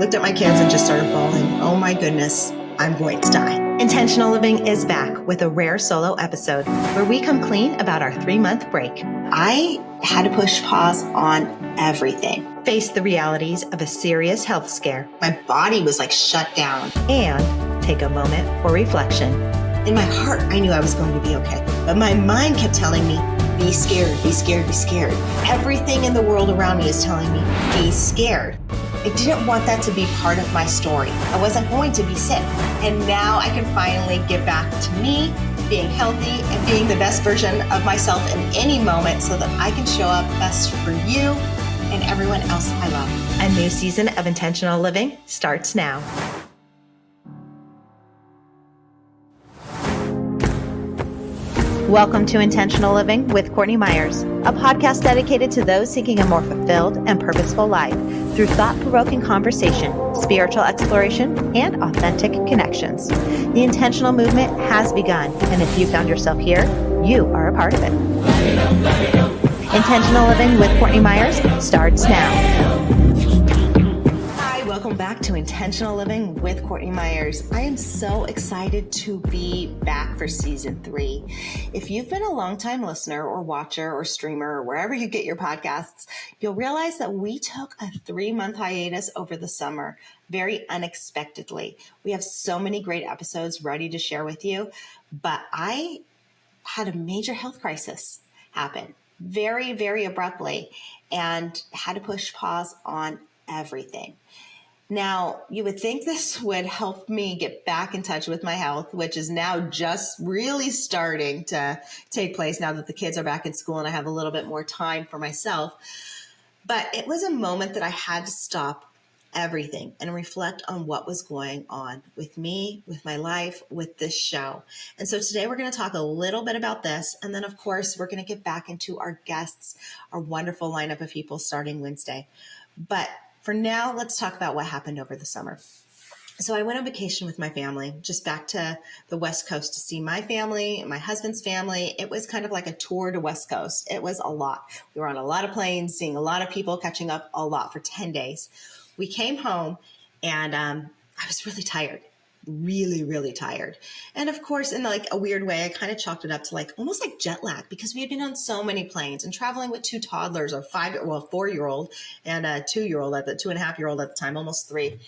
looked at my kids and just started bawling. Oh my goodness, I'm going to die. Intentional Living is back with a rare solo episode where we come clean about our 3-month break. I had to push pause on everything. Face the realities of a serious health scare. My body was like shut down. And take a moment for reflection. In my heart, I knew I was going to be okay. But my mind kept telling me, be scared, be scared, be scared. Everything in the world around me is telling me, be scared. I didn't want that to be part of my story. I wasn't going to be sick. And now I can finally get back to me, being healthy and being the best version of myself in any moment so that I can show up best for you and everyone else I love. A new season of Intentional Living starts now. Welcome to Intentional Living with Courtney Meyers, a podcast dedicated to those seeking a more fulfilled and purposeful life through thought-provoking conversation, spiritual exploration, and authentic connections. The intentional movement has begun, and if you found yourself here, you are a part of it. Intentional Living with Courtney Meyers starts now. Welcome back to Intentional Living with Courtney Meyers. I am so excited to be back for season 3. If you've been a longtime listener or watcher or streamer or wherever you get your podcasts, you'll realize that we took a 3-month hiatus over the summer very unexpectedly. We have so many great episodes ready to share with you, but I had a major health crisis happen very, very abruptly and had to push pause on everything. Now, you would think this would help me get back in touch with my health, which is now just really starting to take place now that the kids are back in school and I have a little bit more time for myself. But it was a moment that I had to stop everything and reflect on what was going on with me, with my life, with this show. And so today we're going to talk a little bit about this. And then, of course, we're going to get back into our guests, our wonderful lineup of people starting Wednesday. But for now, let's talk about what happened over the summer. So I went on vacation with my family, just back to the West Coast to see my family, my husband's family. It was kind of like a tour to West Coast. It was a lot. We were on a lot of planes, seeing a lot of people, catching up a lot for 10 days. We came home and I was really tired. Really, really tired. And of course, in like a weird way, I kind of chalked it up to like almost like jet lag because we had been on so many planes and traveling with 2 toddlers, a 4-year-old and a 2-year-old at the 2.5-year-old at the time, almost 3.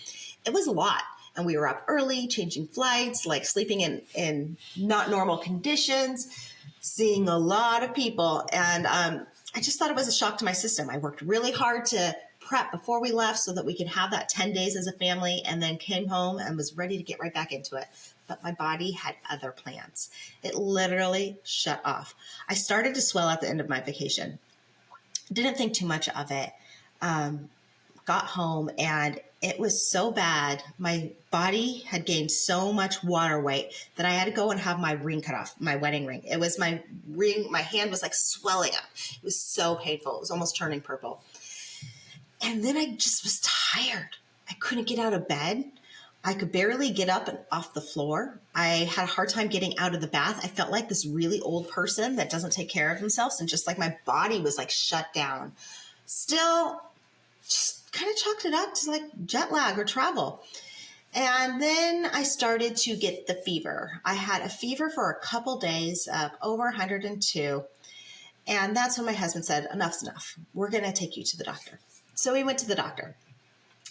It was a lot. And we were up early, changing flights, like sleeping in not normal conditions, seeing a lot of people. And I just thought it was a shock to my system. I worked really hard to prep before we left so that we could have that 10 days as a family, and then came home and was ready to get right back into it. But my body had other plans. It literally shut off. I started to swell at the end of my vacation. Didn't think too much of it. Got home and it was so bad. My body had gained so much water weight that I had to go and have my ring cut off, my wedding ring. It was my ring. My hand was like swelling up. It was so painful. It was almost turning purple. And then I just was tired. I couldn't get out of bed. I could barely get up and off the floor. I had a hard time getting out of the bath. I felt like this really old person that doesn't take care of themselves. And just like my body was like shut down. Still just kind of chalked it up to like jet lag or travel. And then I started to get the fever. I had a fever for a couple days of over 102. And that's when my husband said, enough's enough. We're going to take you to the doctor. So we went to the doctor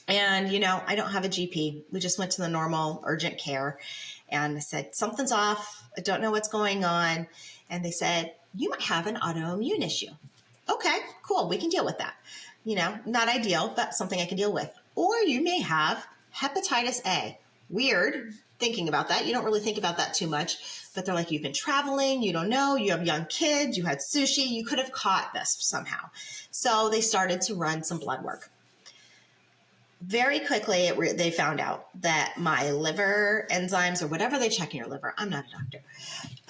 and, I don't have a GP. We just went to the normal urgent care and I said, something's off. I don't know what's going on. And they said, you might have an autoimmune issue. Okay, cool. We can deal with that. Not ideal, but something I can deal with. Or you may have hepatitis A. Weird thinking about that. You don't really think about that too much, but they're like, you've been traveling, you don't know, you have young kids, you had sushi, you could have caught this somehow. So they started to run some blood work. Very quickly, they found out that my liver enzymes or whatever they check in your liver, I'm not a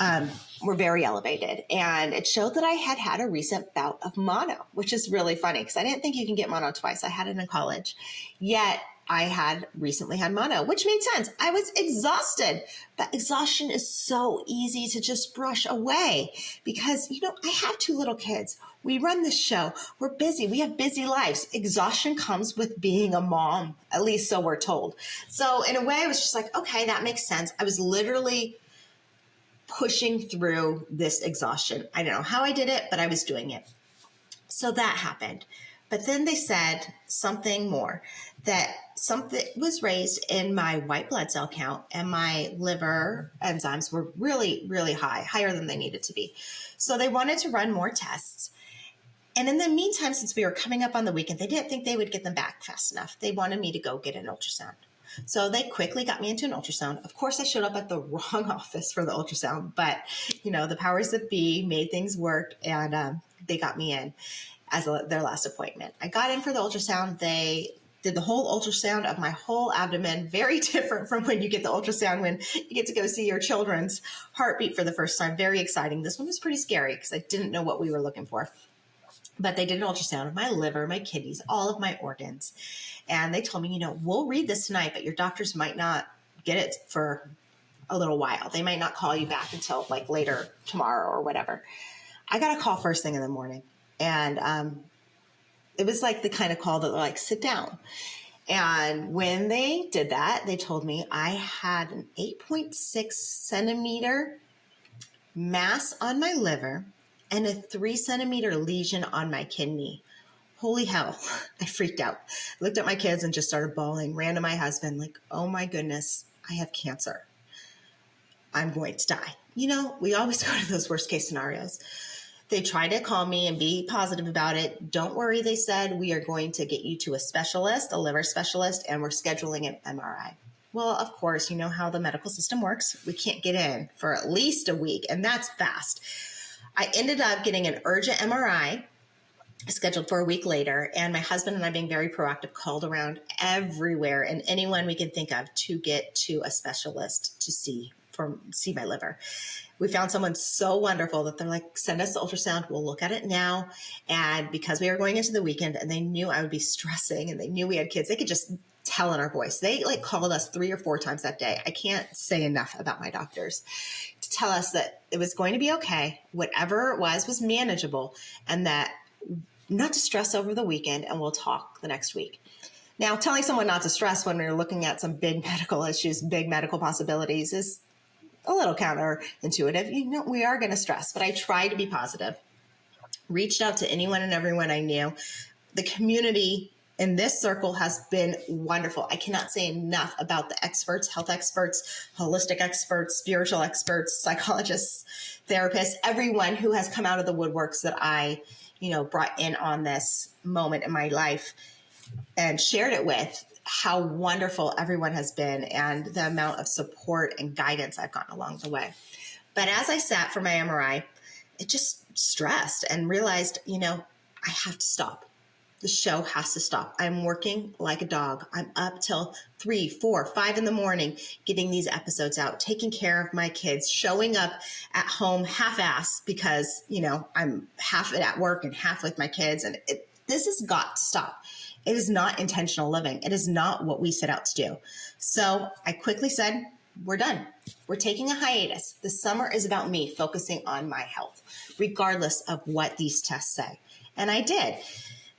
doctor, were very elevated. And it showed that I had a recent bout of mono, which is really funny because I didn't think you can get mono twice. I had it in college. Yet I had recently had mono, which made sense. I was exhausted, but exhaustion is so easy to just brush away because, I have 2 little kids. We run this show. We're busy. We have busy lives. Exhaustion comes with being a mom, at least so we're told. So in a way, I was just like, okay, that makes sense. I was literally pushing through this exhaustion. I don't know how I did it, but I was doing it. So that happened. But then they said something more, that something was raised in my white blood cell count and my liver enzymes were really, really high, higher than they needed to be. So they wanted to run more tests. And in the meantime, since we were coming up on the weekend, they didn't think they would get them back fast enough. They wanted me to go get an ultrasound. So they quickly got me into an ultrasound. Of course, I showed up at the wrong office for the ultrasound, but the powers that be made things work, and they got me in as their last appointment. I got in for the ultrasound. They did the whole ultrasound of my whole abdomen, very different from when you get the ultrasound when you get to go see your children's heartbeat for the first time. Very exciting. This one was pretty scary because I didn't know what we were looking for. But they did an ultrasound of my liver, my kidneys, all of my organs. And they told me, we'll read this tonight, but your doctors might not get it for a little while. They might not call you back until like later tomorrow or whatever. I got a call first thing in the morning. And it was like the kind of call that like, sit down. And when they did that, they told me I had an 8.6 centimeter mass on my liver and a 3 centimeter lesion on my kidney. Holy hell. I freaked out. I looked at my kids and just started bawling, ran to my husband like, oh my goodness, I have cancer. I'm going to die. We always go to those worst case scenarios. They tried to call me and be positive about it. Don't worry, they said, we are going to get you to a specialist, a liver specialist, and we're scheduling an MRI. Well, of course, you know how the medical system works. We can't get in for at least a week, and that's fast. I ended up getting an urgent MRI scheduled for a week later, and my husband and I, being very proactive, called around everywhere and anyone we could think of to get to a specialist to see my liver. We found someone so wonderful that they're like, send us the ultrasound. We'll look at it now. And because we were going into the weekend and they knew I would be stressing and they knew we had kids, they could just tell in our voice. They like called us 3 or 4 times that day. I can't say enough about my doctors to tell us that it was going to be okay. Whatever it was manageable, and that not to stress over the weekend, and we'll talk the next week. Now, telling someone not to stress when we're looking at some big medical issues, big medical possibilities is a little counterintuitive. We are going to stress, but I tried to be positive. Reached out to anyone and everyone I knew. The community in this circle has been wonderful. I cannot say enough about the experts, health experts, holistic experts, spiritual experts, psychologists, therapists, everyone who has come out of the woodworks that I, brought in on this moment in my life and shared it with. How wonderful everyone has been and the amount of support and guidance I've gotten along the way. But as I sat for my MRI, it just stressed and realized, I have to stop. The show has to stop. I'm working like a dog. I'm up till 3, 4, 5 in the morning, getting these episodes out, taking care of my kids, showing up at home half-ass because, I'm half at work and half with my kids. And this has got to stop. It is not intentional living. It is not what we set out to do. So I quickly said, we're done. We're taking a hiatus. The summer is about me focusing on my health, regardless of what these tests say. And I did.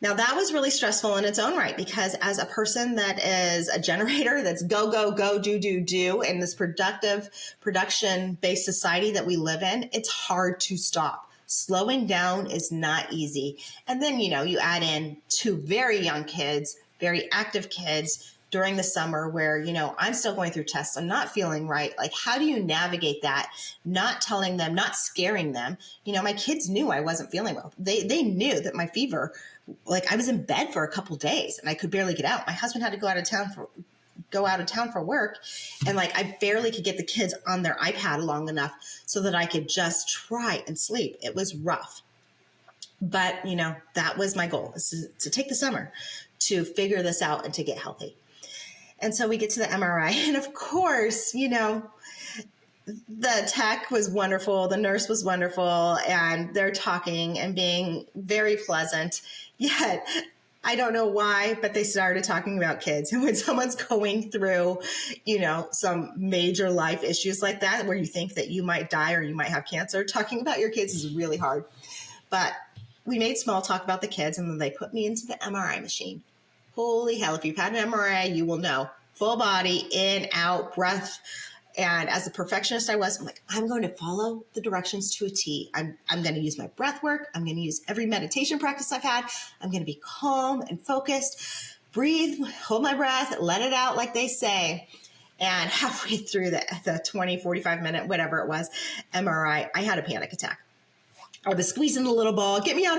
Now, that was really stressful in its own right, because as a person that is a generator that's go, go, go, do in this production-based society that we live in, it's hard to stop. Slowing down is not easy. And then, you add in 2 very young kids, very active kids during the summer where, I'm still going through tests. I'm not feeling right. Like, how do you navigate that? Not telling them, not scaring them. My kids knew I wasn't feeling well. They knew that my fever, like I was in bed for a couple days and I could barely get out. My husband had to go out of town for work. And like, I barely could get the kids on their iPad long enough so that I could just try and sleep. It was rough. But, that was my goal, is to take the summer to figure this out and to get healthy. And so we get to the MRI, and of course, the tech was wonderful. The nurse was wonderful, and they're talking and being very pleasant. Yet I don't know why, but they started talking about kids. And when someone's going through, some major life issues like that, where you think that you might die or you might have cancer, talking about your kids is really hard. But we made small talk about the kids, and then they put me into the MRI machine. Holy hell, if you've had an MRI, you will know. Full body, in, out, breath. And as a perfectionist I was, I'm like, I'm going to follow the directions to a T. I'm going to use my breath work. I'm going to use every meditation practice I've had. I'm going to be calm and focused. Breathe, hold my breath, let it out like they say. And halfway through the 20, 45 minute, whatever it was, MRI, I had a panic attack. I was squeezing the little ball, get me out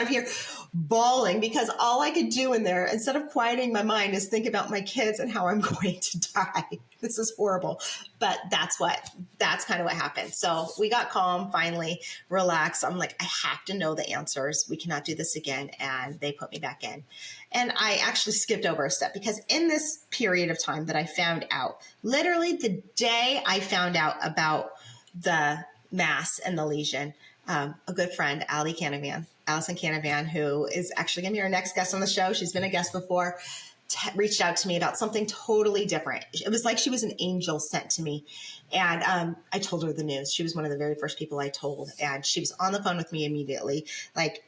of here, bawling, because all I could do in there, instead of quieting my mind, is think about my kids and how I'm going to die. This is horrible. But that's kind of what happened. So we got calm, finally, relaxed. I'm like, I have to know the answers. We cannot do this again. And they put me back in. And I actually skipped over a step, because in this period of time that I found out, literally the day I found out about the mass and the lesion, a good friend, Allison Canavan, who is actually going to be our next guest on the show. She's been a guest before, reached out to me about something totally different. It was like she was an angel sent to me. And I told her the news. She was one of the very first people I told. And she was on the phone with me immediately. Like,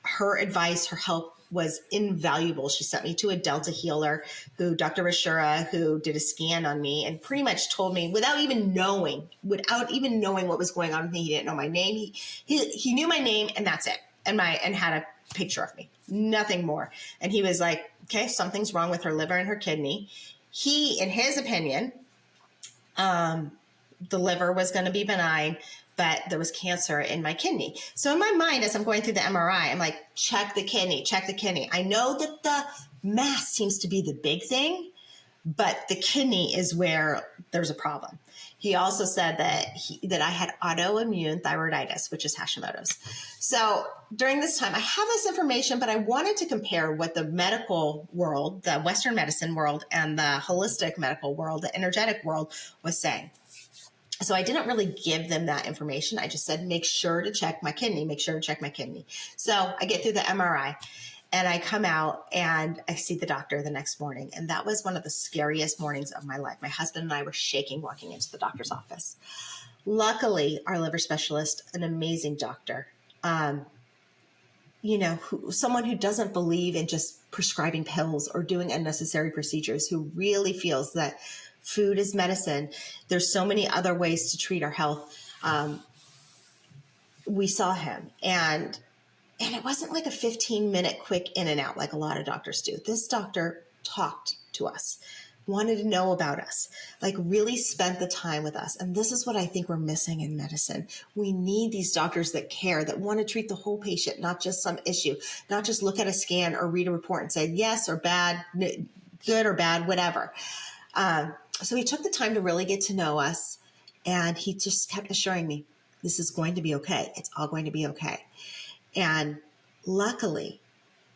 her advice, her help was invaluable. She sent me to a Delta healer, Dr. Rashura, who did a scan on me and pretty much told me without even knowing what was going on with me. He didn't know my name. He knew my name, and that's it. And had a picture of me, nothing more. And he was like, okay, something's wrong with her liver and her kidney. He, in his opinion, the liver was going to be benign, but there was cancer in my kidney. So in my mind, as I'm going through the MRI, I'm like, check the kidney. I know that the mass seems to be the big thing, but the kidney is where there's a problem. He also said that I had autoimmune thyroiditis, which is Hashimoto's. So during this time, I have this information, but I wanted to compare what the medical world, the Western medicine world, and the holistic medical world, the energetic world, was saying. So I didn't really give them that information. I just said, make sure to check my kidney. So I get through the MRI and I come out and I see the doctor the next morning. And that was one of the scariest mornings of my life. My husband and I were shaking walking into the doctor's office. Luckily, our liver specialist, an amazing doctor, someone who doesn't believe in just prescribing pills or doing unnecessary procedures, who really feels that food is medicine. There's so many other ways to treat our health. We saw him, and it wasn't like a 15-minute quick in and out like a lot of doctors do. This doctor talked to us, wanted to know about us, like really spent the time with us. And this is what I think we're missing in medicine. We need these doctors that care, that want to treat the whole patient, not just some issue, not just look at a scan or read a report and say yes or bad, good or bad, whatever. So he took the time to really get to know us, and he just kept assuring me, this is going to be okay. It's all going to be okay. And luckily,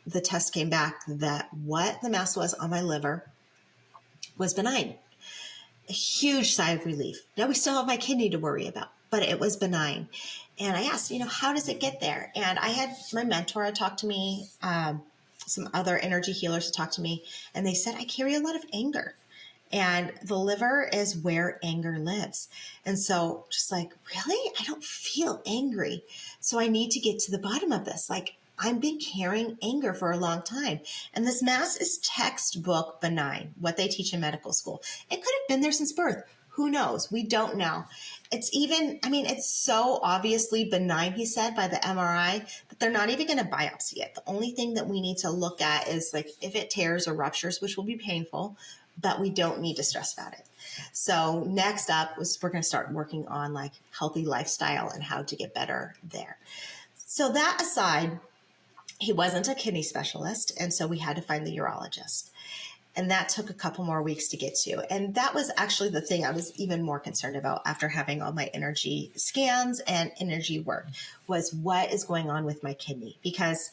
the test came back that what the mass was on my liver was benign. A huge sigh of relief. Now we still have my kidney to worry about, but it was benign. And I asked, how does it get there? And I had my mentor talk to me, some other energy healers talk to me, and they said, I carry a lot of anger. And the liver is where anger lives. And so just like, really? I don't feel angry. So I need to get to the bottom of this. Like, I've been carrying anger for a long time. And this mass is textbook benign, what they teach in medical school. It could have been there since birth. Who knows? We don't know. It's so obviously benign, he said, by the MRI, that they're not even going to biopsy it. The only thing that we need to look at is like if it tears or ruptures, which will be painful, but we don't need to stress about it. So next up we're going to start working on like healthy lifestyle and how to get better there. So that aside, he wasn't a kidney specialist. And so we had to find the urologist. And that took a couple more weeks to get to. And that was actually the thing I was even more concerned about after having all my energy scans and energy work, was what is going on with my kidney. Because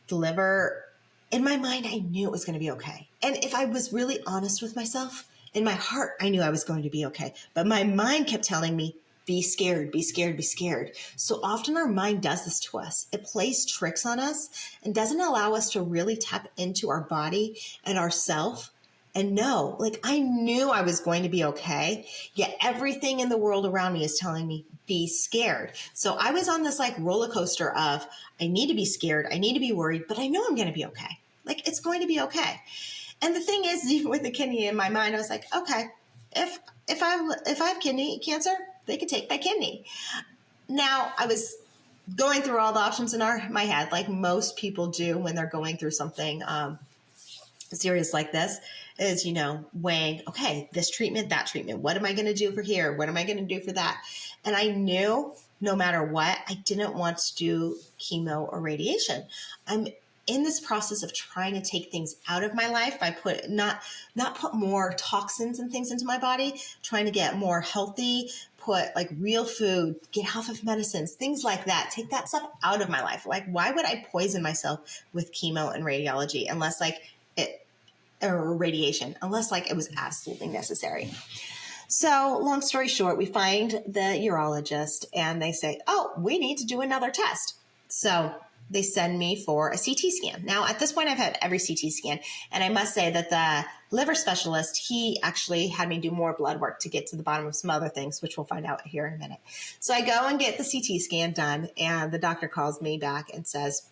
the liver, in my mind, I knew it was going to be okay. And if I was really honest with myself, in my heart, I knew I was going to be okay. But my mind kept telling me, be scared, be scared, be scared. So often our mind does this to us. It plays tricks on us and doesn't allow us to really tap into our body and ourself and know, like, I knew I was going to be okay, yet everything in the world around me is telling me, be scared. So I was on this like roller coaster of, I need to be scared, I need to be worried, but I know I'm going to be okay. Like, it's going to be okay. And the thing is, even with the kidney in my mind, I was like, okay, if I have kidney cancer, they could take my kidney. Now, I was going through all the options in my head, like most people do when they're going through something serious like this, is, weighing, okay, this treatment, that treatment. What am I going to do for here? What am I going to do for that? And I knew no matter what, I didn't want to do chemo or radiation. I'm in this process of trying to take things out of my life by not put more toxins and things into my body, trying to get more healthy, put like real food, get off of medicines, things like that. Take that stuff out of my life. Like, why would I poison myself with chemo and radiology unless or radiation, unless like it was absolutely necessary? So long story short, we find the urologist and they say, oh, we need to do another test. So they send me for a CT scan. Now, at this point, I've had every CT scan. And I must say that the liver specialist, he actually had me do more blood work to get to the bottom of some other things, which we'll find out here in a minute. So I go and get the CT scan done. And the doctor calls me back and says,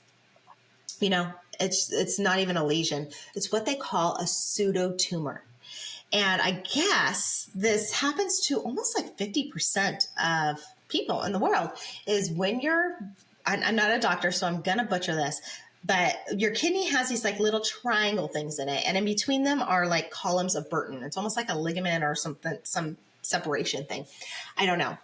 it's not even a lesion. It's what they call a pseudotumor. And I guess this happens to almost like 50% of people in the world, is when I'm not a doctor, so I'm going to butcher this, but your kidney has these like little triangle things in it. And in between them are like columns of Burton. It's almost like a ligament or something, some separation thing. I don't know.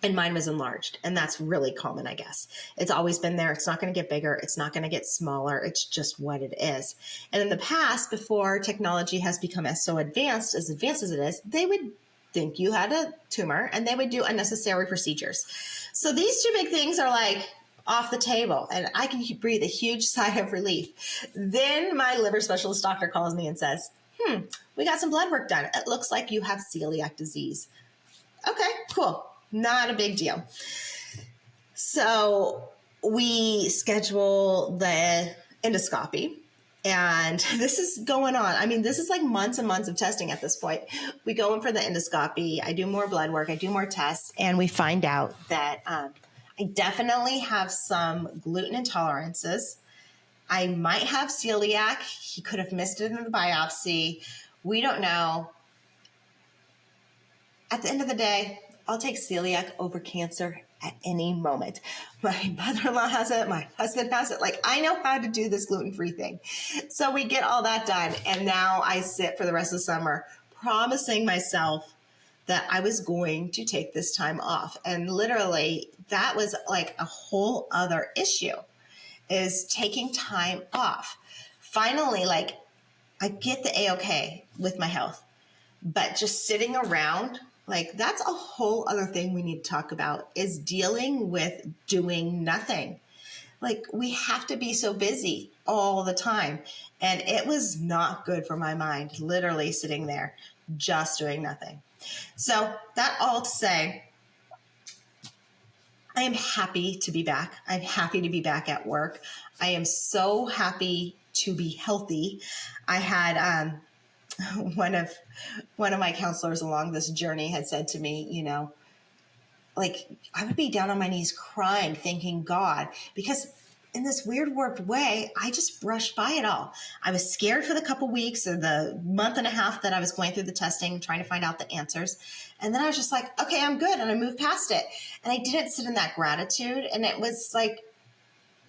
And mine was enlarged. And that's really common, I guess. It's always been there. It's not going to get bigger. It's not going to get smaller. It's just what it is. And in the past, before technology has become so advanced as it is, they would think you had a tumor and they would do unnecessary procedures. So these two big things are like off the table, and I can breathe a huge sigh of relief. Then my liver specialist doctor calls me and says, we got some blood work done. It looks like you have celiac disease. Okay, cool. Not a big deal. So we schedule the endoscopy, and this is going on. I mean, this is like months and months of testing at this point. We go in for the endoscopy. I do more blood work. I do more tests, and we find out that I definitely have some gluten intolerances. I might have celiac. He could have missed it in the biopsy. We don't know. At the end of the day, I'll take celiac over cancer at any moment. My mother-in-law has it. My husband has it. Like, I know how to do this gluten-free thing. So we get all that done. And now I sit for the rest of the summer promising myself that I was going to take this time off. And literally that was like a whole other issue, is taking time off. Finally, like, I get the A-okay with my health, but just sitting around, like, that's a whole other thing we need to talk about, is dealing with doing nothing. Like, we have to be so busy all the time. And it was not good for my mind, literally sitting there, just doing nothing. So that all to say, I am happy to be back. I'm happy to be back at work. I am so happy to be healthy. I had, one of my counselors along this journey had said to me, like, I would be down on my knees crying, thanking God, because in this weird warped way, I just brushed by it all. I was scared for the couple weeks or the month and a half that I was going through the testing, trying to find out the answers. And then I was just like, okay, I'm good. And I moved past it. And I didn't sit in that gratitude. And it was like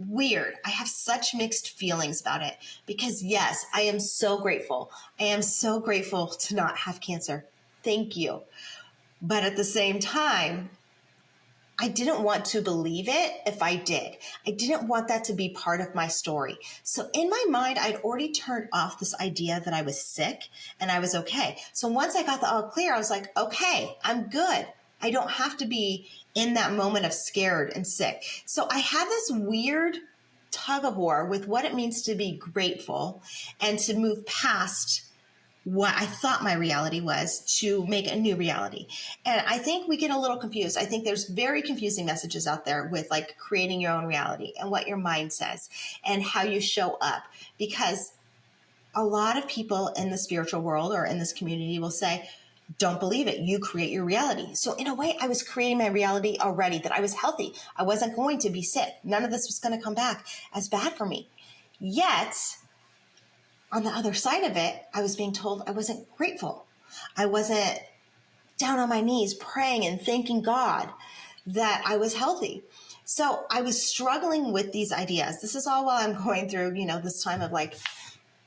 weird. I have such mixed feelings about it, because yes, I am so grateful. I am so grateful to not have cancer. Thank you. But at the same time, I didn't want to believe it if I did. I didn't want that to be part of my story. So in my mind, I'd already turned off this idea that I was sick and I was okay. So once I got the all clear, I was like, okay, I'm good. I don't have to be in that moment of scared and sick. So I had this weird tug of war with what it means to be grateful and to move past what I thought my reality was to make a new reality. And I think we get a little confused. I think there's very confusing messages out there with like creating your own reality and what your mind says and how you show up, because a lot of people in the spiritual world or in this community will say, don't believe it. You create your reality. So in a way, I was creating my reality already, that I was healthy. I wasn't going to be sick. None of this was going to come back as bad for me. Yet, on the other side of it, I was being told I wasn't grateful. I wasn't down on my knees praying and thanking God that I was healthy. So I was struggling with these ideas. This is all while I'm going through, this time of like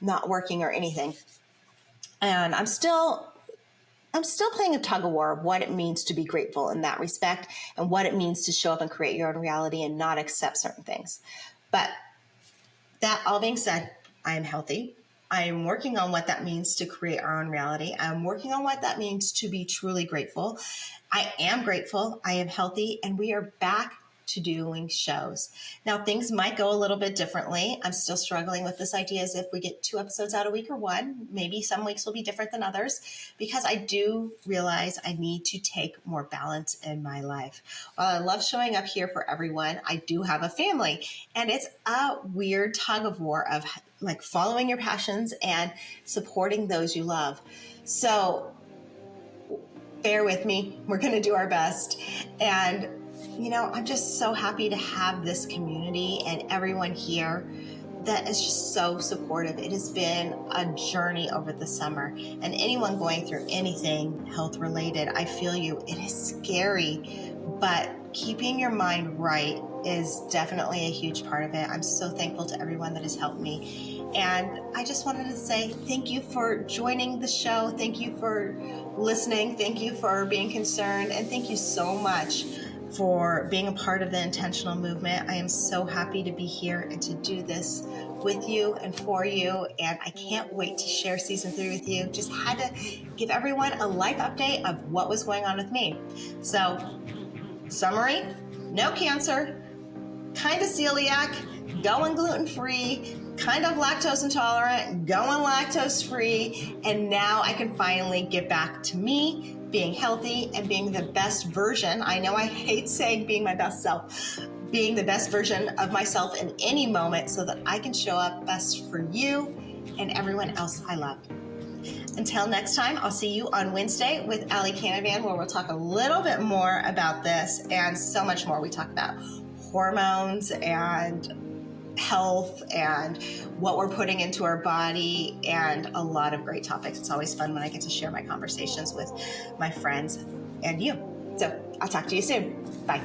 not working or anything. And I'm still playing a tug of war of what it means to be grateful in that respect and what it means to show up and create your own reality and not accept certain things. But that all being said, I am healthy. I am working on what that means to create our own reality. I'm working on what that means to be truly grateful. I am grateful. I am healthy. And we are back to doing shows. Now, things might go a little bit differently. I'm still struggling with this idea as if we get 2 episodes out a week or 1. Maybe some weeks will be different than others, because I do realize I need to take more balance in my life. While I love showing up here for everyone, I do have a family, and it's a weird tug of war of like following your passions and supporting those you love. So bear with me. We're going to do our best. And I'm just so happy to have this community and everyone here that is just so supportive. It has been a journey over the summer, and anyone going through anything health related, I feel you. It is scary, but keeping your mind right is definitely a huge part of it. I'm so thankful to everyone that has helped me. And I just wanted to say thank you for joining the show. Thank you for listening. Thank you for being concerned. And thank you so much for being a part of the intentional movement. I am so happy to be here and to do this with you and for you. And I can't wait to share season 3 with you. Just had to give everyone a life update of what was going on with me. So, summary, no cancer, kind of celiac, going gluten-free, kind of lactose intolerant, going lactose-free, and now I can finally get back to me, being healthy and being the best version. I know I hate saying being my best self, being the best version of myself in any moment so that I can show up best for you and everyone else I love. Until next time, I'll see you on Wednesday with Allie Canavan, where we'll talk a little bit more about this and so much more. We talk about hormones and health and what we're putting into our body and a lot of great topics. It's always fun when I get to share my conversations with my friends and you. So I'll talk to you soon. Bye.